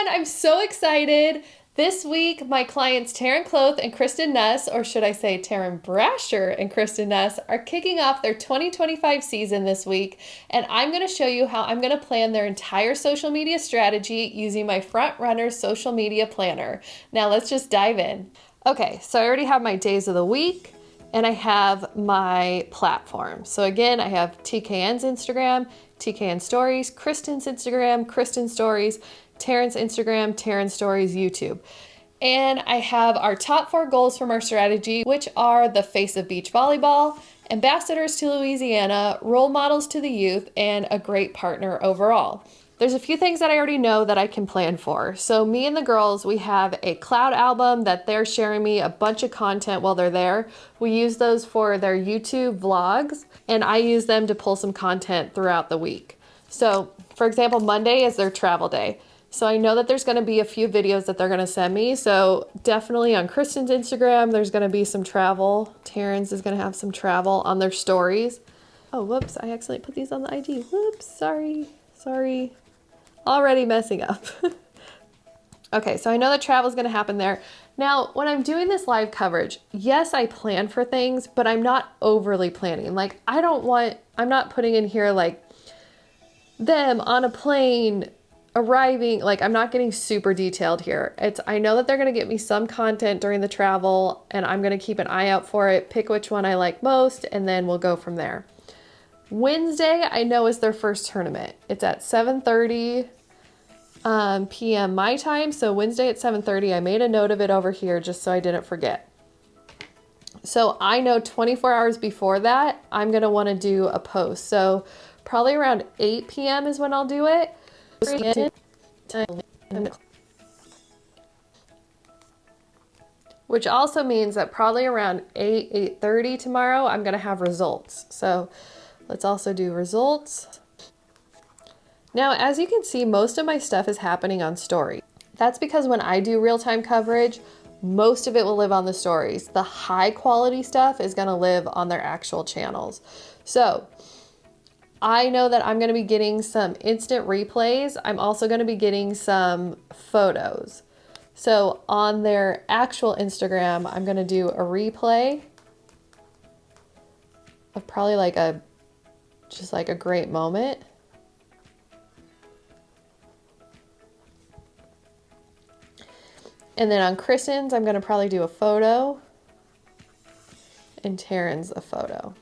everyone, I'm so excited. This week, my clients Taryn Cloth and Kristen Ness, or should I say Taryn Brasher and Kristen Ness, are kicking off their 2025 season this week, and I'm going to show you how I'm going to plan their entire social media strategy using my Front Runner social media planner. Now let's just dive in. Okay, so I already have my days of the week, and I have my platform. So again, I have TKN's Instagram, TKN Stories, Kristen's Instagram, Kristen Stories, Taryn's Instagram, Taryn Stories, YouTube. And I have our top 4 goals from our strategy, which are the face of beach volleyball, ambassadors to Louisiana, role models to the youth, and a great partner overall. There's a few things that I already know that I can plan for. So me and the girls, we have a cloud album that they're sharing me a bunch of content while they're there. We use those for their YouTube vlogs, and I use them to pull some content throughout the week. So for example, Monday is their travel day. So I know that there's going to be a few videos that they're going to send me. So definitely on Kristen's Instagram, there's going to be some travel. Taryn's is going to have some travel on their stories. Oh, whoops. I accidentally put these on the IG. Whoops. Sorry. Already messing up. Okay, so I know that travel is going to happen there. Now, when I'm doing this live coverage, yes, I plan for things, but I'm not overly planning. Like, I'm not putting in here like them on a plane arriving, like I'm not getting super detailed here. I know that they're going to get me some content during the travel, and I'm going to keep an eye out for it, pick which one I like most, and then we'll go from there. Wednesday, I know, is their first tournament. It's at 7:30 p.m. my time. So Wednesday at 7:30, I made a note of it over here just so I didn't forget. So I know 24 hours before that, I'm going to want to do a post. So probably around 8 p.m. is when I'll do it. Which also means that probably around 8:30 tomorrow, I'm going to have results. So let's also do results. Now, as you can see, most of my stuff is happening on story. That's because when I do real-time coverage, most of it will live on the stories. The high quality stuff is going to live on their actual channels. So I know that I'm going to be getting some instant replays. I'm also going to be getting some photos. So on their actual Instagram, I'm going to do a replay of probably just like a great moment. And then on Kristen's, I'm going to probably do a photo, and Taryn's a photo.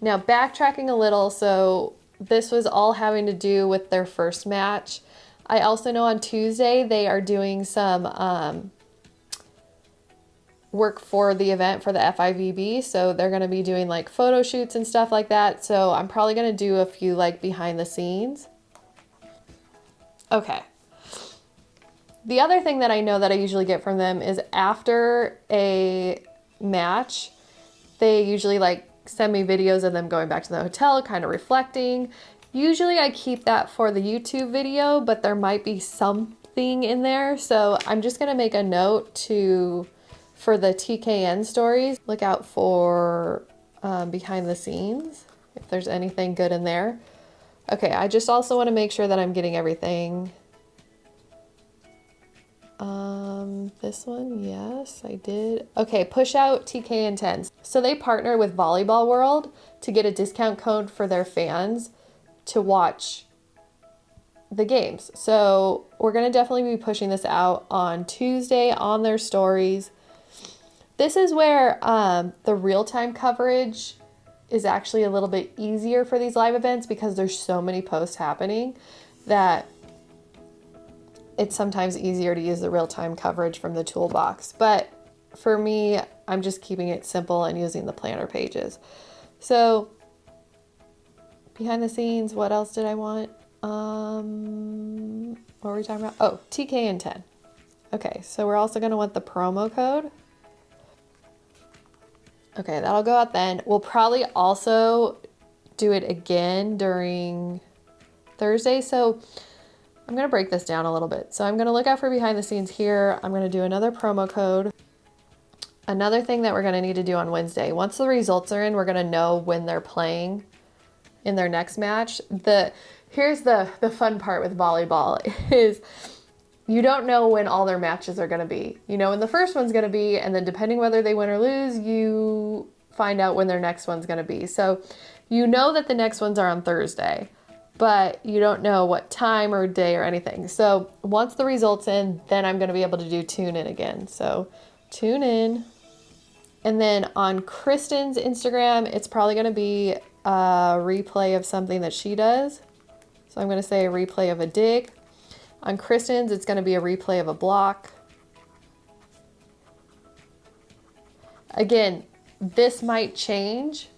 Now, backtracking a little, so this was all having to do with their first match. I also know on Tuesday they are doing some work for the event for the FIVB, so they're going to be doing like photo shoots and stuff like that. So I'm probably going to do a few like behind the scenes. Okay. The other thing that I know that I usually get from them is after a match, they usually like send me videos of them going back to the hotel, kind of reflecting. Usually I keep that for the YouTube video, but there might be something in there. So I'm just going to make a note for the TKN stories, look out for behind the scenes, if there's anything good in there. Okay, I just also want to make sure that I'm getting everything. This one, yes, I did. Okay, push out TKN 10s. So they partner with Volleyball World to get a discount code for their fans to watch the games. So we're going to definitely be pushing this out on Tuesday on their stories. This is where the real-time coverage is actually a little bit easier for these live events because there's so many posts happening that it's sometimes easier to use the real-time coverage from the toolbox. But for me, I'm just keeping it simple and using the planner pages. So behind the scenes, what else did I want? What were we talking about? Oh, TKN 10. Okay, so we're also going to want the promo code. Okay, that'll go out then. We'll probably also do it again during Thursday. So I'm going to break this down a little bit. So I'm going to look out for behind the scenes here. I'm going to do another promo code. Another thing that we're going to need to do on Wednesday, once the results are in, we're going to know when they're playing in their next match. Here's the fun part with volleyball is you don't know when all their matches are going to be. You know when the first one's going to be, and then depending whether they win or lose, you find out when their next one's going to be. So you know that the next ones are on Thursday, but you don't know what time or day or anything. So once the results in, then I'm going to be able to do tune in again. So tune in. And then on Kristen's Instagram, it's probably going to be a replay of something that she does. So I'm going to say a replay of a dig. On Kristen's, it's going to be a replay of a block. Again, this might change,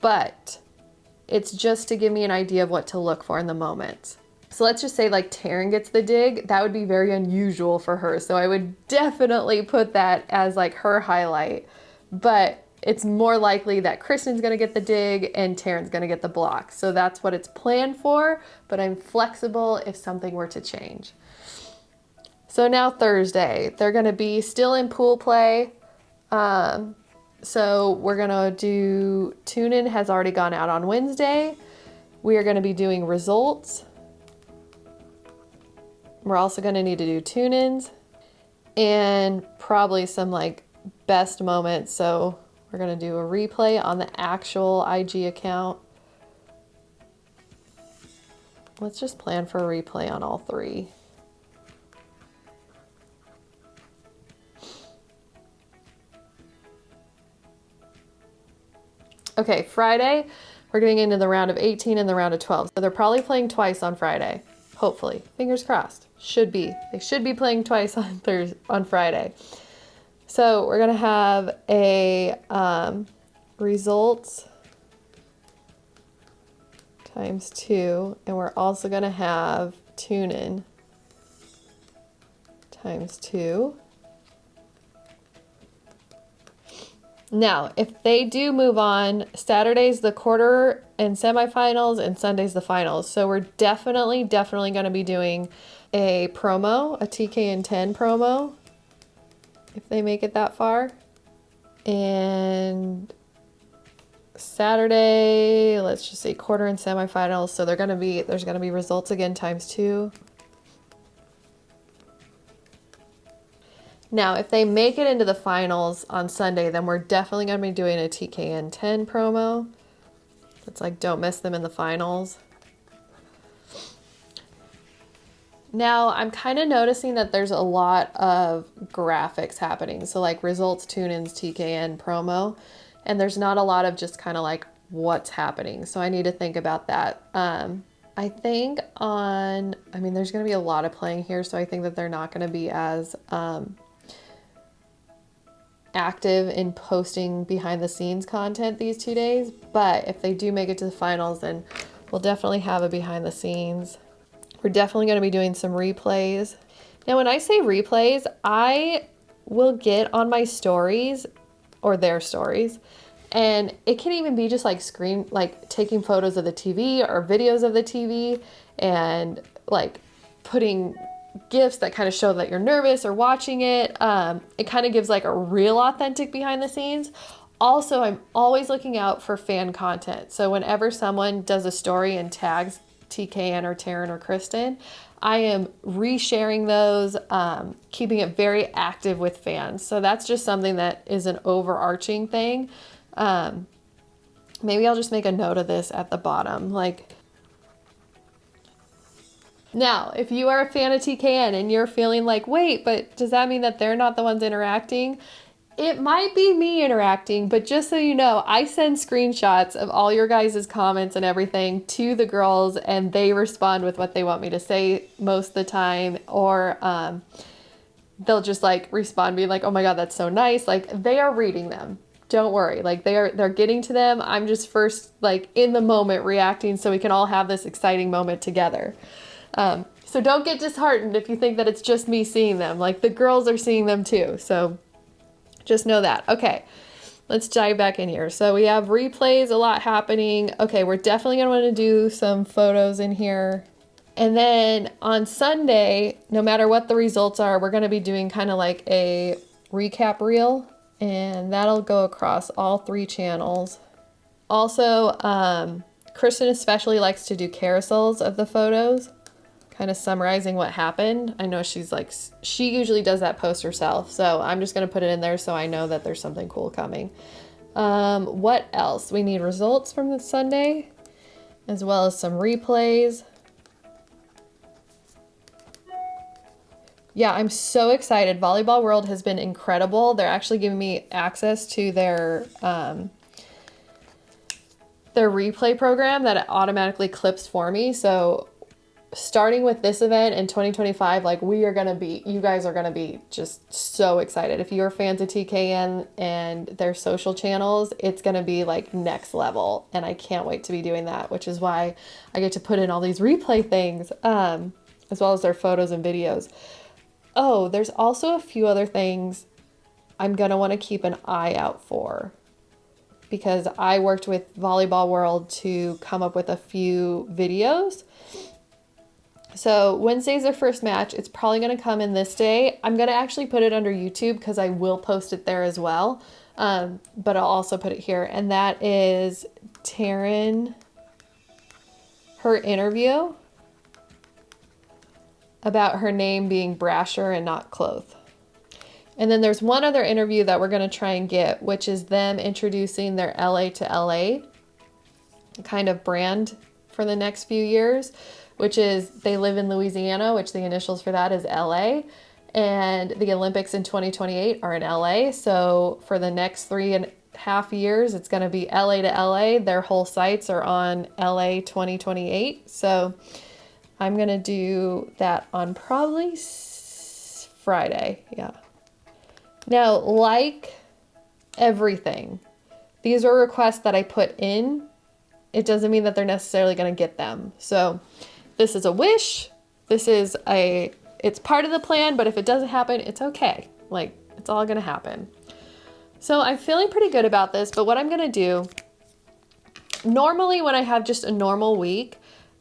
but it's just to give me an idea of what to look for in the moment. So let's just say like Taryn gets the dig. That would be very unusual for her. So I would definitely put that as like her highlight. But it's more likely that Kristen's going to get the dig and Taryn's going to get the block. So that's what it's planned for, but I'm flexible if something were to change. So now Thursday, they're going to be still in pool play. So we're going to do tune-in has already gone out on Wednesday. We are going to be doing results. We're also going to need to do tune-ins and probably some like best moments. So we're going to do a replay on the actual IG account. Let's just plan for a replay on all three. Okay, Friday, we're getting into the round of 18 and the round of 12. So they're probably playing twice on Friday. Hopefully. Fingers crossed. Should be. They should be playing twice on Friday. So we're going to have a results times 2, and we're also going to have tune-in times 2. Now, if they do move on, Saturday's the quarter and semifinals, and Sunday's the finals. So we're definitely going to be doing a promo, a TKN 10 promo, if they make it that far. And Saturday, let's just say quarter and semifinals. So there's going to be results again times 2. Now, if they make it into the finals on Sunday, then we're definitely going to be doing a TKN 10 promo. It's like, don't miss them in the finals. Now, I'm kind of noticing that there's a lot of graphics happening. So like results, tune-ins, TKN, promo. And there's not a lot of just kind of like what's happening. So I need to think about that. I think there's going to be a lot of playing here. So I think that they're not going to be as active in posting behind the scenes content these 2 days. But if they do make it to the finals, then we'll definitely have a behind the scenes. We're definitely going to be doing some replays. Now, when I say replays, I will get on my stories or their stories, and it can even be just like taking photos of the TV or videos of the TV and like putting GIFs that kind of show that you're nervous or watching it. It kind of gives like a real authentic behind the scenes. Also, I'm always looking out for fan content. So whenever someone does a story and tags TKN or Taryn or Kristen, I am resharing those, keeping it very active with fans. So that's just something that is an overarching thing. Maybe I'll just make a note of this at the bottom. Now, if you are a fan of TKN and you're feeling like, wait, but does that mean that they're not the ones interacting? It might be me interacting, but just so you know, I send screenshots of all your guys' comments and everything to the girls, and they respond with what they want me to say most of the time, or they'll just like respond being like, oh my God, that's so nice. Like, they are reading them. Don't worry. Like, they're getting to them. I'm just first like in the moment reacting so we can all have this exciting moment together. So don't get disheartened if you think that it's just me seeing them. Like, the girls are seeing them too. So just know that. Okay, let's dive back in here. So we have replays, a lot happening. Okay, we're definitely going to want to do some photos in here. And then on Sunday, no matter what the results are, we're going to be doing kind of like a recap reel, and that'll go across all 3 channels. Also, Kristen especially likes to do carousels of the photos, kind of summarizing what happened. I know she usually does that post herself, so I'm just going to put it in there so I know that there's something cool coming. What else? We need results from the Sunday, as well as some replays. Yeah, I'm so excited. Volleyball World has been incredible. They're actually giving me access to their replay program that automatically clips for me. So starting with this event in 2025, like you guys are going to be just so excited. If you're fans of TKN and their social channels, it's going to be like next level. And I can't wait to be doing that, which is why I get to put in all these replay things, as well as their photos and videos. Oh, there's also a few other things I'm going to want to keep an eye out for, because I worked with Volleyball World to come up with a few videos. So Wednesday's their first match. It's probably going to come in this day. I'm going to actually put it under YouTube because I will post it there as well. But I'll also put it here. And that is Taryn, her interview about her name being Brasher and not Cloth. And then there's one other interview that we're going to try and get, which is them introducing their LA to LA kind of brand for the next few years, which is they live in Louisiana, which the initials for that is LA. And the Olympics in 2028 are in LA. So for the next 3.5 years, it's going to be LA to LA. Their whole sites are on LA 2028. So I'm going to do that on probably Friday. Yeah. Now, like everything, these are requests that I put in. It doesn't mean that they're necessarily going to get them. So this is a wish. It's part of the plan, but if it doesn't happen, it's okay. Like, it's all going to happen. So I'm feeling pretty good about this, but what I'm going to do, normally when I have just a normal week,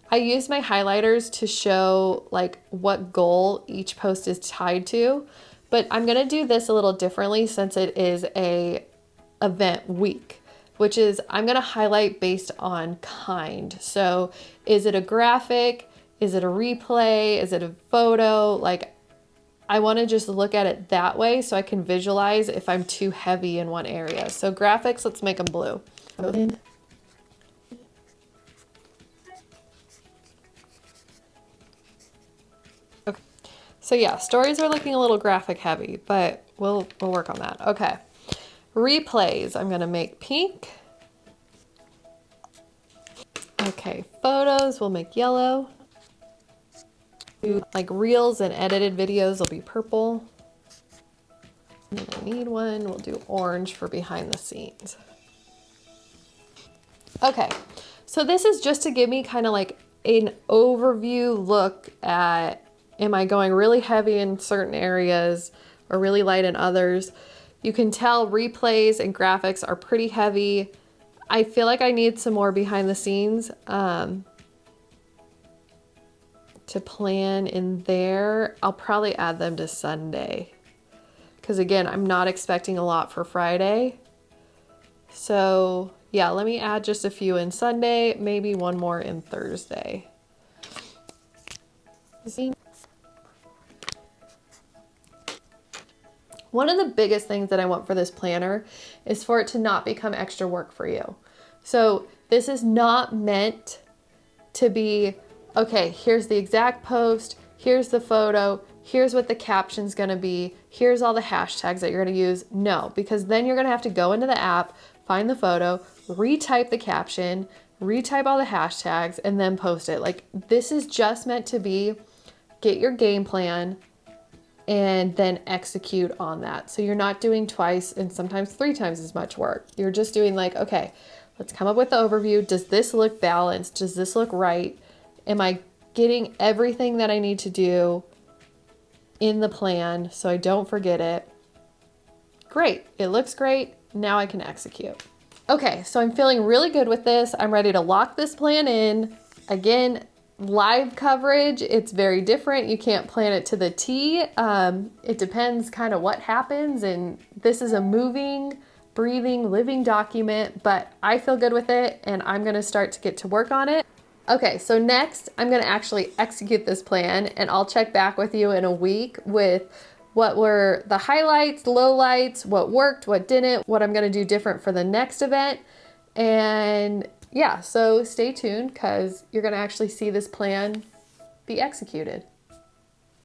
I use my highlighters to show like what goal each post is tied to, but I'm going to do this a little differently since it is a event week, which is I'm going to highlight based on kind. So is it a graphic? Is it a replay? Is it a photo? Like, I want to just look at it that way so I can visualize if I'm too heavy in one area. So graphics, let's make them blue. Okay. So yeah, stories are looking a little graphic heavy, but we'll work on that. Okay. Replays, I'm going to make pink. Okay, photos, we'll make yellow. Like reels and edited videos will be purple. And then I need one, we'll do orange for behind the scenes. Okay, so this is just to give me kind of like an overview look at, am I going really heavy in certain areas or really light in others? You can tell replays and graphics are pretty heavy. I feel like I need some more behind the scenes to plan in there. I'll probably add them to Sunday because again, I'm not expecting a lot for Friday. So yeah, let me add just a few in Sunday, maybe one more in Thursday. One of the biggest things that I want for this planner is for it to not become extra work for you. So this is not meant to be, okay, here's the exact post, here's the photo, here's what the caption's gonna be, here's all the hashtags that you're gonna use. No, because then you're gonna have to go into the app, find the photo, retype the caption, retype all the hashtags, and then post it. Like, this is just meant to be, get your game plan, and then execute on that. So you're not doing twice and sometimes 3 times as much work. You're just doing like, okay, let's come up with the overview. Does this look balanced? Does this look right? Am I getting everything that I need to do in the plan so I don't forget it? Great, it looks great. Now I can execute. Okay, so I'm feeling really good with this. I'm ready to lock this plan in. Again, live coverage, it's very different. You can't plan it to the T. It depends kind of what happens, and this is a moving breathing, living document, but I feel good with it and I'm gonna start to get to work on it. Okay, so next I'm gonna actually execute this plan and I'll check back with you in a week with what were the highlights, lowlights, what worked, what didn't, what I'm gonna do different for the next event. And yeah, so stay tuned because you're gonna actually see this plan be executed.